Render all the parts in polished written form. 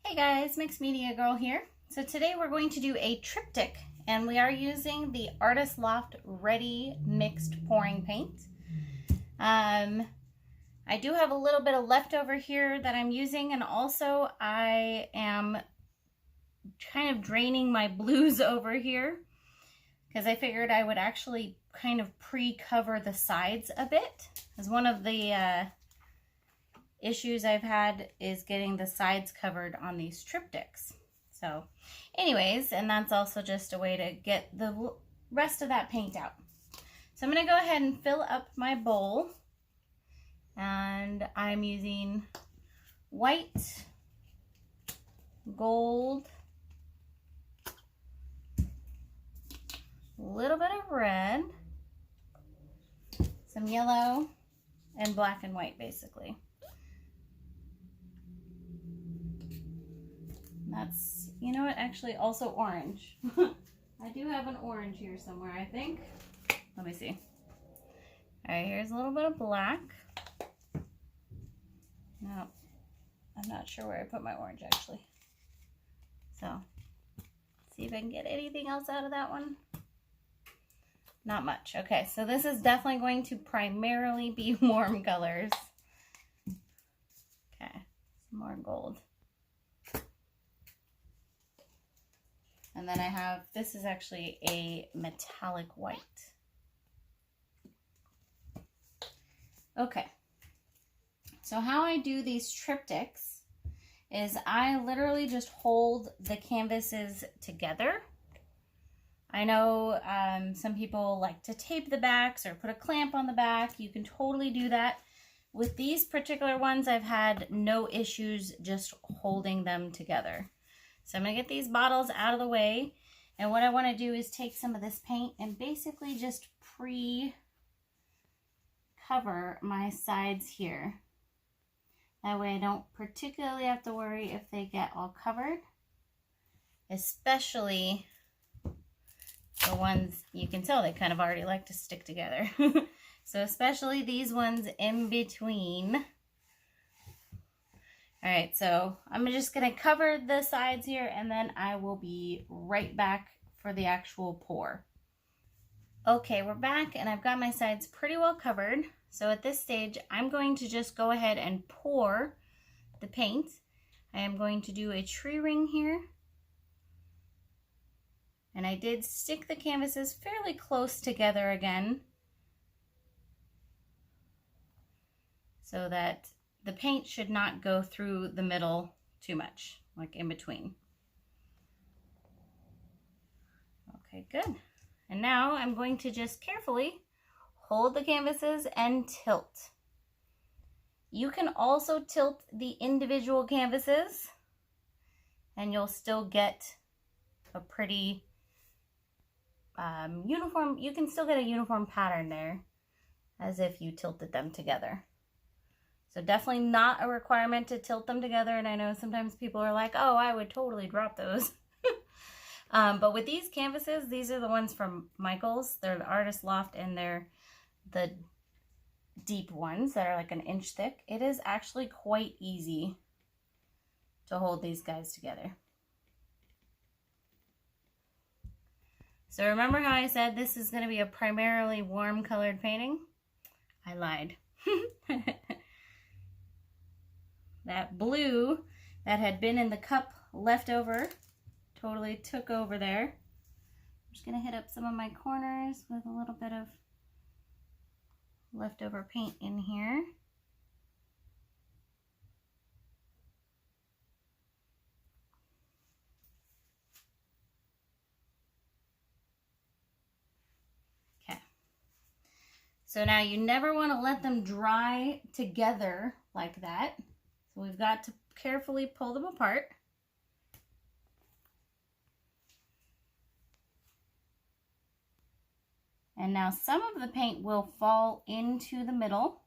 Hey guys, Mixed Media Girl here. So today we're going to do a triptych and we are using the Artist Loft Ready Mixed Pouring Paint. I do have a little bit of leftover here that I'm using, and also I am kind of draining my blues over here because I figured I would actually kind of pre-cover the sides a bit, as one of the issues I've had is getting the sides covered on these triptychs. So anyways, and that's also just a way to get the rest of that paint out. So I'm going to go ahead and fill up my bowl, and I'm using white, gold, a little bit of red, some yellow, and black and white basically. That's, you know what, actually also orange. I do have an orange here somewhere, I think. Let me see. Alright, here's a little bit of black. No, I'm not sure where I put my orange actually. So, see if I can get anything else out of that one. Not much. Okay, so this is definitely going to primarily be warm colors. Okay, some more gold. And then I have, this is actually a metallic white. Okay, so how I do these triptychs is I literally just hold the canvases together. I know some people like to tape the backs or put a clamp on the back. You can totally do that. With these particular ones, I've had no issues just holding them together. So I'm going to get these bottles out of the way, and what I want to do is take some of this paint and basically just pre-cover my sides here. That way I don't particularly have to worry if they get all covered, especially the ones, you can tell they kind of already like to stick together. So especially these ones in between. All right, so I'm just going to cover the sides here, and then I will be right back for the actual pour. Okay, we're back, and I've got my sides pretty well covered. So at this stage, I'm going to just go ahead and pour the paint. I am going to do a tree ring here. And I did stick the canvases fairly close together again, so that the paint should not go through the middle too much, like in between. Okay, good. And now I'm going to just carefully hold the canvases and tilt. You can also tilt the individual canvases and you'll still get a pretty uniform, you can still get a uniform pattern there as if you tilted them together. So definitely not a requirement to tilt them together. And I know sometimes people are like, oh, I would totally drop those. But with these canvases, these are the ones from Michael's. They're the Artist Loft, and they're the deep ones that are like an inch thick. It is actually quite easy to hold these guys together. So remember how I said this is going to be a primarily warm colored painting? I lied. That blue that had been in the cup left over totally took over there. I'm just going to hit up some of my corners with a little bit of leftover paint in here. Okay. So now you never want to let them dry together like that. So we've got to carefully pull them apart. And now some of the paint will fall into the middle,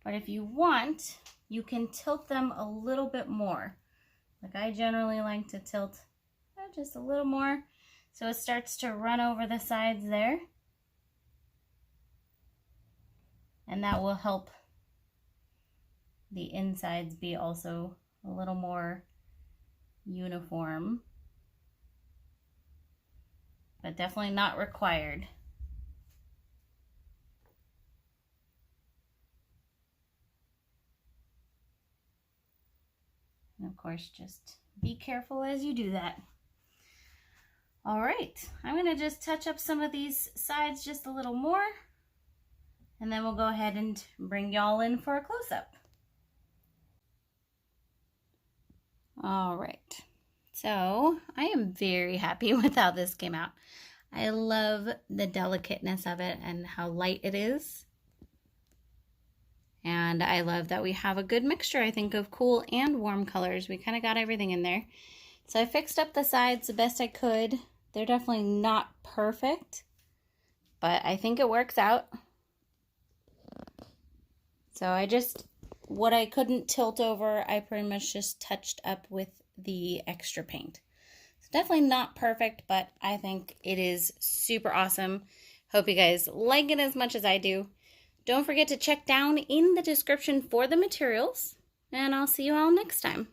but if you want, you can tilt them a little bit more. Like I generally like to tilt just a little more so it starts to run over the sides there. And that will help the insides be also a little more uniform, but definitely not required. And of course, just be careful as you do that. All right, I'm gonna just touch up some of these sides just a little more, and then we'll go ahead and bring y'all in for a close-up. All right, so I am very happy with how this came out. I love the delicateness of it and how light it is. And I love that we have a good mixture, I think, of cool and warm colors. We kind of got everything in there. So I fixed up the sides the best I could. They're definitely not perfect, but I think it works out. So what I couldn't tilt over, I pretty much just touched up with the extra paint. It's definitely not perfect, but I think it is super awesome. Hope you guys like it as much as I do. Don't forget to check down in the description for the materials, and I'll see you all next time.